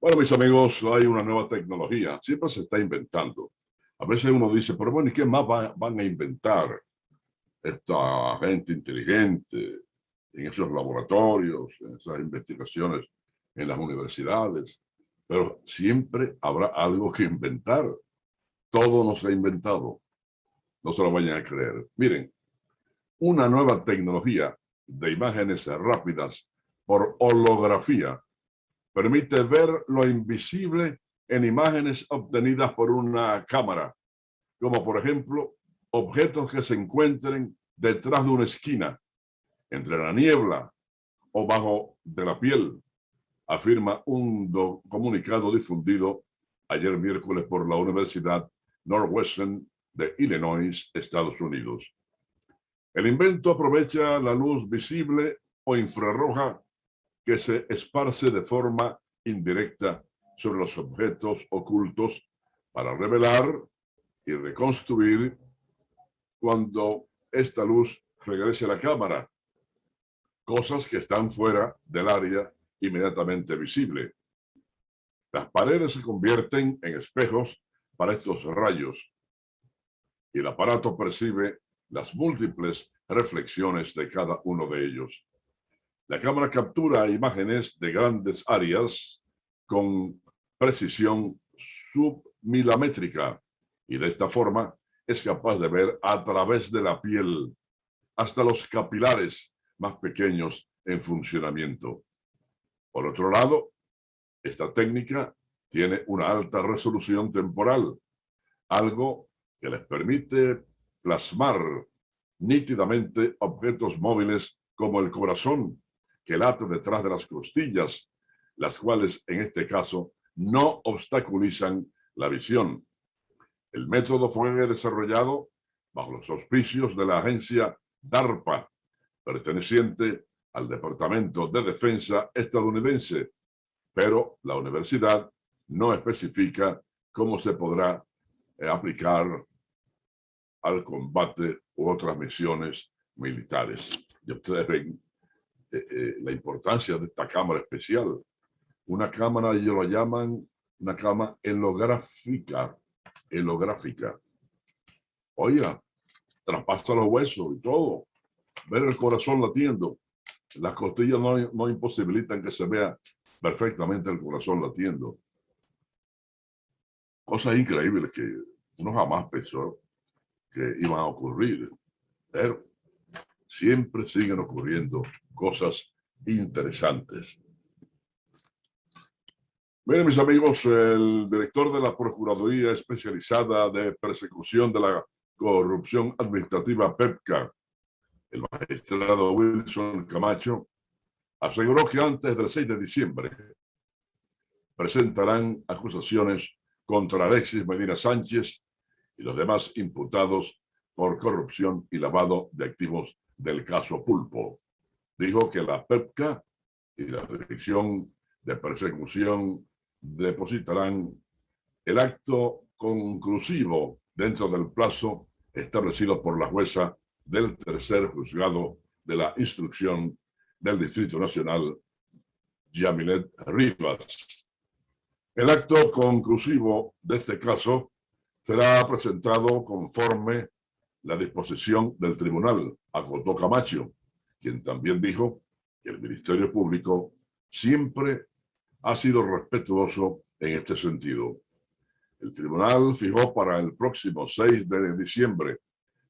Bueno, mis amigos, hay una nueva tecnología. Siempre se está inventando. A veces uno dice, pero bueno, ¿y qué más van a inventar esta gente inteligente en esos laboratorios, en esas investigaciones en las universidades? Pero siempre habrá algo que inventar. Todo no se ha inventado. No se lo vayan a creer. Miren, una nueva tecnología de imágenes rápidas por holografía permite ver lo invisible en imágenes obtenidas por una cámara, como por ejemplo objetos que se encuentren detrás de una esquina, entre la niebla o bajo de la piel, afirma un comunicado difundido ayer miércoles por la Universidad Northwestern de Illinois, Estados Unidos. El invento aprovecha la luz visible o infrarroja que se esparce de forma indirecta sobre los objetos ocultos para revelar y reconstruir cuando esta luz regrese a la cámara, cosas que están fuera del área inmediatamente visible. Las paredes se convierten en espejos para estos rayos y el aparato percibe las múltiples reflexiones de cada uno de ellos. La cámara captura imágenes de grandes áreas con precisión submilimétrica y de esta forma es capaz de ver a través de la piel hasta los capilares más pequeños en funcionamiento. Por otro lado, esta técnica tiene una alta resolución temporal, algo que les permite plasmar nítidamente objetos móviles como el corazón que late detrás de las costillas, las cuales en este caso no obstaculizan la visión. El método fue desarrollado bajo los auspicios de la agencia DARPA, perteneciente al Departamento de Defensa estadounidense, pero la universidad no especifica cómo se podrá aplicar al combate u otras misiones militares. Y ustedes ven la importancia de esta cámara especial. Una cámara, ellos lo llaman una cámara holográfica. Oiga, traspasa los huesos y todo. Ver el corazón latiendo. Las costillas no imposibilitan que se vea perfectamente el corazón latiendo. Cosas increíbles que uno jamás pensó que iban a ocurrir, pero siempre siguen ocurriendo cosas interesantes. Miren, mis amigos, el director de la Procuraduría Especializada de Persecución de la Corrupción Administrativa, PEPCA, el magistrado Wilson Camacho, aseguró que antes del 6 de diciembre presentarán acusaciones contra Alexis Medina Sánchez y los demás imputados por corrupción y lavado de activos del caso Pulpo. Dijo que la PEPCA y la Dirección de Persecución depositarán el acto conclusivo dentro del plazo establecido por la jueza del tercer juzgado de la instrucción del Distrito Nacional, Yamilet Rivas. El acto conclusivo de este caso será presentado conforme la disposición del tribunal, acotó Camacho, quien también dijo que el Ministerio Público siempre ha sido respetuoso en este sentido. El tribunal fijó para el próximo 6 de diciembre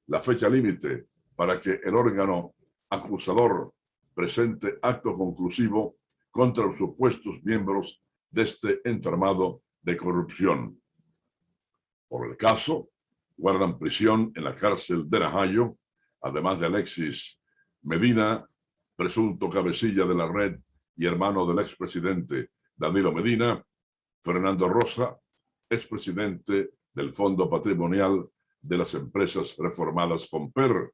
la fecha límite para que el órgano acusador presente acto conclusivo contra los supuestos miembros de este entramado de corrupción. Por el caso, guardan prisión en la cárcel de Najayo, además de Alexis Medina, presunto cabecilla de la red y hermano del expresidente Danilo Medina, Fernando Rosa, expresidente del Fondo Patrimonial de las Empresas Reformadas FOMPER,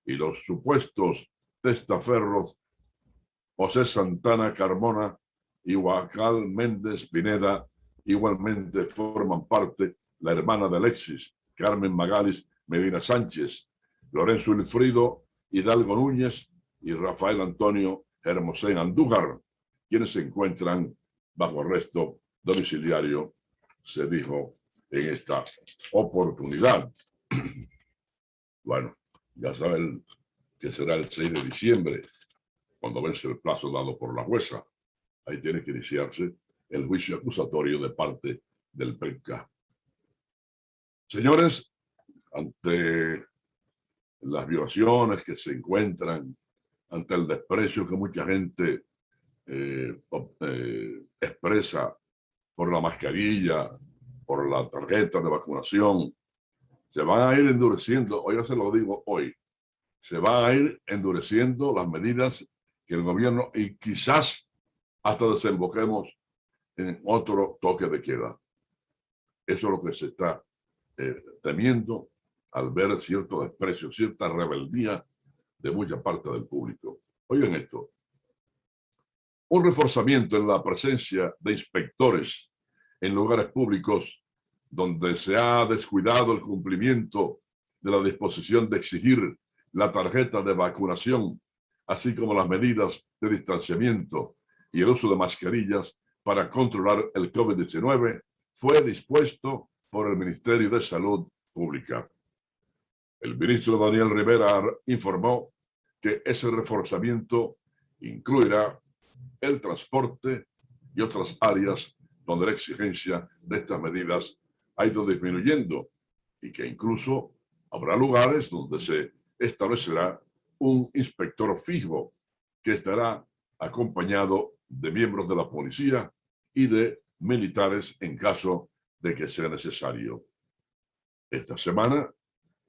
y los supuestos testaferros José Santana Carmona y Huacal Méndez Pineda. Igualmente forman parte la hermana de Alexis, Carmen Magalis Medina Sánchez, Lorenzo Wilfrido Hidalgo Núñez y Rafael Antonio Hermosén Andújar, quienes se encuentran bajo arresto domiciliario, se dijo en esta oportunidad. Bueno, ya saben que será el 6 de diciembre, cuando vence el plazo dado por la jueza. Ahí tiene que iniciarse el juicio acusatorio de parte del PECA. Señores, ante las violaciones que se encuentran, ante el desprecio que mucha gente expresa por la mascarilla, por la tarjeta de vacunación, se van a ir endureciendo, hoy se lo digo hoy, se van a ir endureciendo las medidas que el gobierno, y quizás hasta desemboquemos en otro toque de queda. Eso es lo que se está temiendo al ver cierto desprecio, cierta rebeldía de mucha parte del público. Oigan esto. Un reforzamiento en la presencia de inspectores en lugares públicos donde se ha descuidado el cumplimiento de la disposición de exigir la tarjeta de vacunación, así como las medidas de distanciamiento y el uso de mascarillas para controlar el COVID-19, fue dispuesto por el Ministerio de Salud Pública. El ministro Daniel Rivera informó que ese reforzamiento incluirá el transporte y otras áreas donde la exigencia de estas medidas ha ido disminuyendo y que incluso habrá lugares donde se establecerá un inspector fijo que estará acompañado de miembros de la policía y de militares en caso de que sea necesario. Esta semana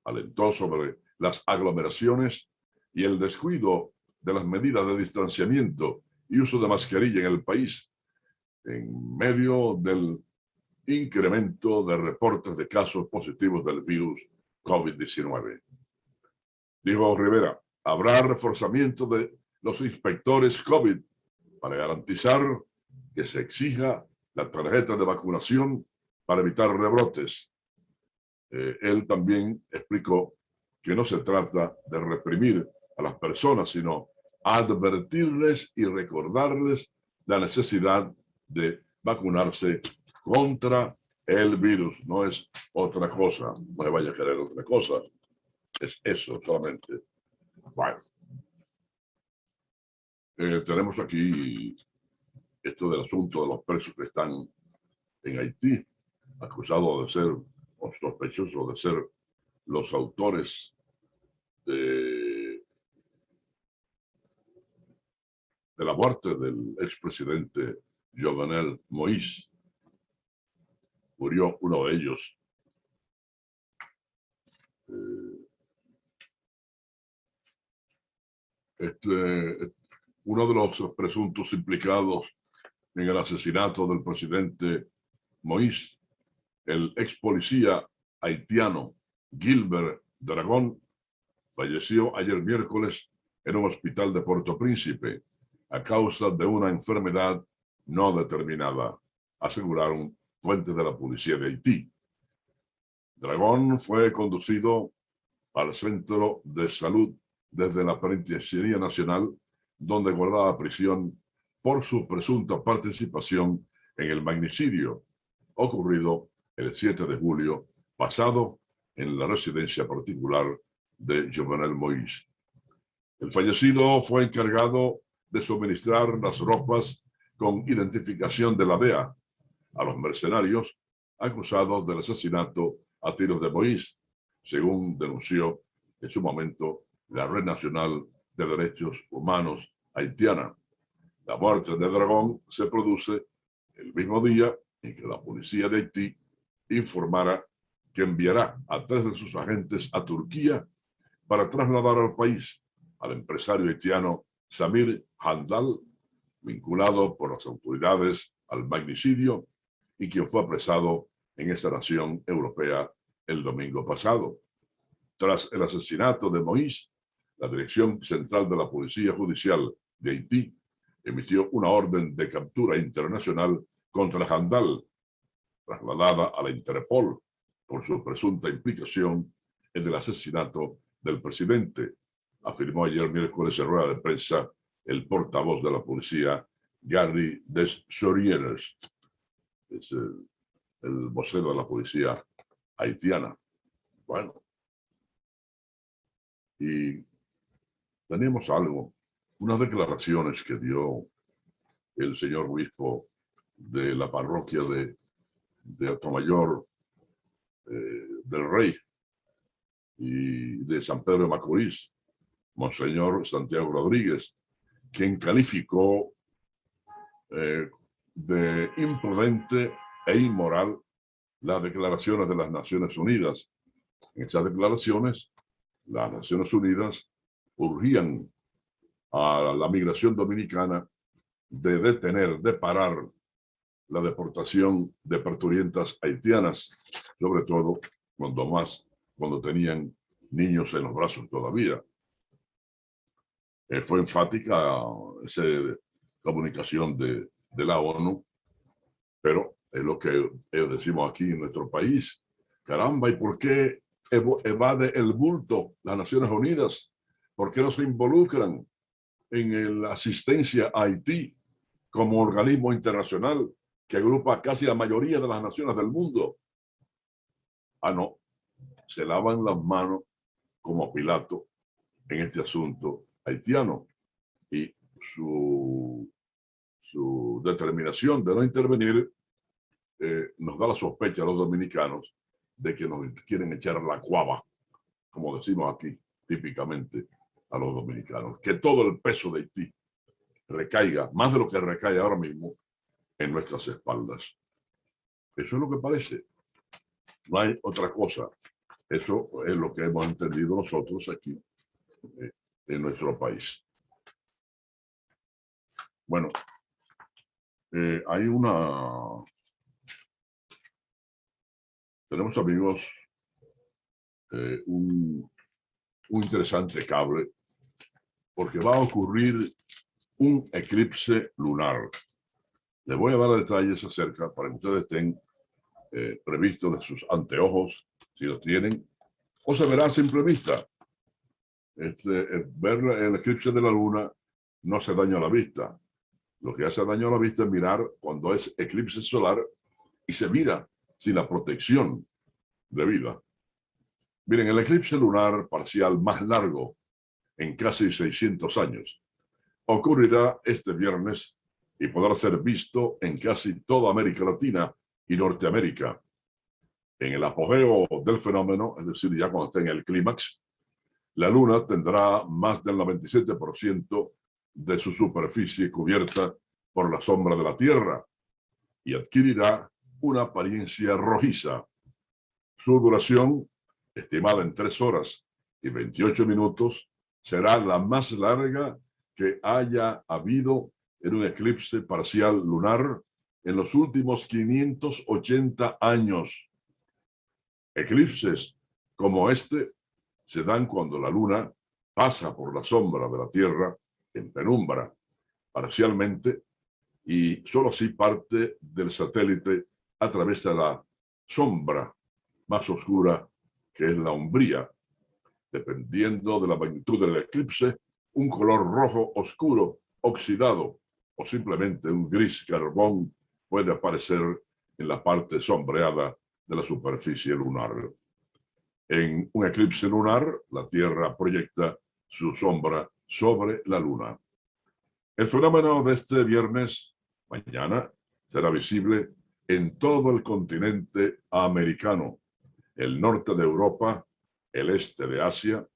alentó sobre las aglomeraciones y el descuido de las medidas de distanciamiento y uso de mascarilla en el país, en medio del incremento de reportes de casos positivos del virus COVID-19. Dijo Rivera, habrá reforzamiento de los inspectores COVID para garantizar que se exija la tarjeta de vacunación para evitar rebrotes. Él también explicó que no se trata de reprimir a las personas, sino advertirles y recordarles la necesidad de vacunarse contra el virus. No es otra cosa, no se vaya a querer otra cosa, es eso solamente. Bueno, tenemos aquí esto del asunto de los presos que están en Haití, acusados de ser o sospechosos de ser los autores de la muerte del expresidente Jovenel Moïse. Murió uno de ellos. Uno de los presuntos implicados en el asesinato del presidente Moïse, el ex policía haitiano Gilbert Dragón, falleció ayer miércoles en un hospital de Puerto Príncipe a causa de una enfermedad no determinada, aseguraron fuentes de la policía de Haití. Dragón fue conducido al centro de salud desde la Penitenciaría Nacional, donde guardaba prisión por su presunta participación en el magnicidio ocurrido el 7 de julio pasado en la residencia particular de Jovenel Moïse. El fallecido fue encargado de suministrar las ropas con identificación de la DEA a los mercenarios acusados del asesinato a tiros de Moïse, según denunció en su momento la Red Nacional de Derechos Humanos haitiana. La muerte de Dragón se produce el mismo día en que la policía de Haití informara que enviará a 3 de sus agentes a Turquía para trasladar al país al empresario haitiano Samir Handal, vinculado por las autoridades al magnicidio y quien fue apresado en esa nación europea el domingo pasado. Tras el asesinato de Moïse, la Dirección Central de la Policía Judicial de Haití emitió una orden de captura internacional contra Handal, trasladada a la Interpol por su presunta implicación en el asesinato del presidente, afirmó ayer miércoles en rueda de prensa el portavoz de la policía Gary Deschorieres, es el vocero de la policía haitiana. Bueno, y teníamos algo, unas declaraciones que dio el señor obispo de la parroquia de Atomayor del Rey y de San Pedro de Macorís, Monseñor Santiago Rodríguez, quien calificó de imprudente e inmoral las declaraciones de las Naciones Unidas. En esas declaraciones, las Naciones Unidas urgían a la migración dominicana de detener, de parar la deportación de parturientas haitianas, sobre todo cuando tenían niños en los brazos todavía. Fue enfática esa comunicación de la ONU, pero es lo que decimos aquí en nuestro país. Caramba, ¿y por qué evade el bulto las Naciones Unidas? ¿Por qué no se involucran en la asistencia a Haití como organismo internacional que agrupa casi la mayoría de las naciones del mundo? Ah, no, se lavan las manos como Pilato en este asunto haitiano, y su determinación de no intervenir nos da la sospecha a los dominicanos de que nos quieren echar la cuava, como decimos aquí típicamente a los dominicanos, que todo el peso de Haití recaiga, más de lo que recae ahora mismo, en nuestras espaldas. Eso es lo que parece. No hay otra cosa. Eso es lo que hemos entendido nosotros aquí en nuestro país. Bueno, hay tenemos, amigos, un interesante cable, porque va a ocurrir un eclipse lunar. Les voy a dar detalles acerca para que ustedes estén previstos de sus anteojos, si los tienen, o se verá a simple vista. Ver el eclipse de la luna no hace daño a la vista. Lo que hace daño a la vista es mirar cuando es eclipse solar y se mira sin la protección debida. Miren, el eclipse lunar parcial más largo en casi 600 años ocurrirá este viernes y podrá ser visto en casi toda América Latina y Norteamérica. En el apogeo del fenómeno, es decir, ya cuando esté en el clímax, la luna tendrá más del 97% de su superficie cubierta por la sombra de la Tierra y adquirirá una apariencia rojiza. Su duración, estimada en 3 horas y 28 minutos, será la más larga que haya habido en un eclipse parcial lunar en los últimos 580 años. Eclipses como este se dan cuando la luna pasa por la sombra de la Tierra en penumbra, parcialmente, y solo así parte del satélite atraviesa la sombra más oscura, que es la umbría. Dependiendo de la magnitud del eclipse, un color rojo oscuro, oxidado, o simplemente un gris carbón puede aparecer en la parte sombreada de la superficie lunar. En un eclipse lunar, la Tierra proyecta su sombra sobre la luna. El fenómeno de este viernes, mañana, será visible en todo el continente americano, el norte de Europa, el este de Asia,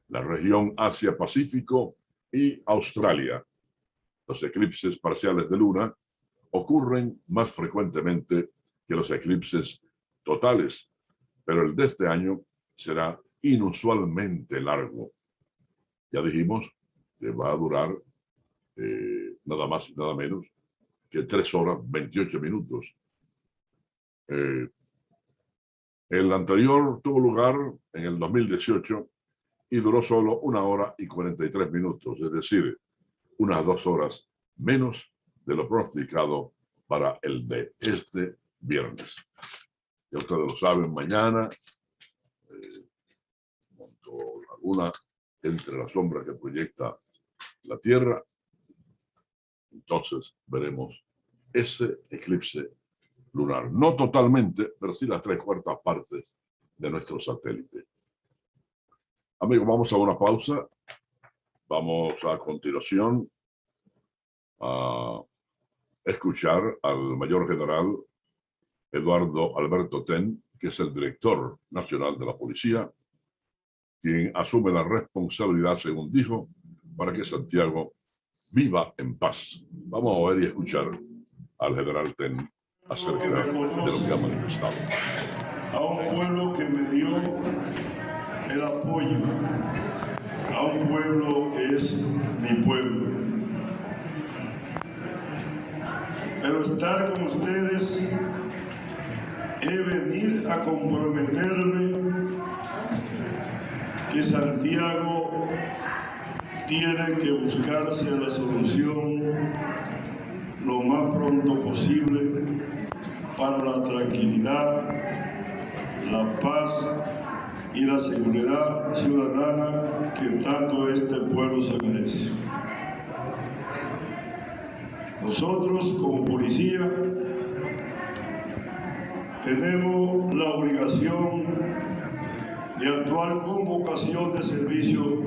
la región Asia-Pacífico y Australia. Los eclipses parciales de luna ocurren más frecuentemente que los eclipses totales, pero el de este año será inusualmente largo. Ya dijimos que va a durar nada más y nada menos que 3 horas 28 minutos. El anterior tuvo lugar en el 2018 y duró solo 1 hora y 43 minutos, es decir, unas 2 horas menos de lo pronosticado para el de este viernes. Ya ustedes lo saben, mañana, cuando la luna entre la sombra que proyecta la Tierra, entonces veremos ese eclipse lunar. No totalmente, pero sí las 3/4 partes de nuestro satélite. Amigos, vamos a una pausa. Vamos a continuación a escuchar al mayor general Eduardo Alberto Ten, que es el director nacional de la policía, quien asume la responsabilidad, según dijo, para que Santiago viva en paz. Vamos a ver y escuchar al general Ten acerca de lo que ha manifestado. A un pueblo que me dio el apoyo, a un pueblo que es mi pueblo. Pero estar con ustedes es venir a comprometerme que Santiago tiene que buscarse la solución lo más pronto posible para la tranquilidad, la paz y la seguridad ciudadana que tanto este pueblo se merece. Nosotros, como policía, tenemos la obligación de actuar con vocación de servicio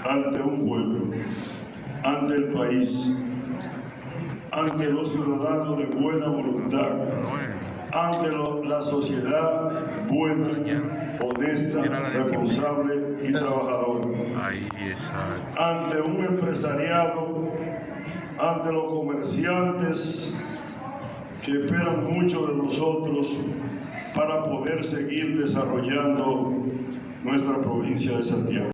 ante un pueblo, ante el país, ante los ciudadanos de buena voluntad, ante la sociedad buena, honesta, responsable y trabajadora, ante un empresariado, ante los comerciantes que esperan mucho de nosotros para poder seguir desarrollando nuestra provincia de Santiago.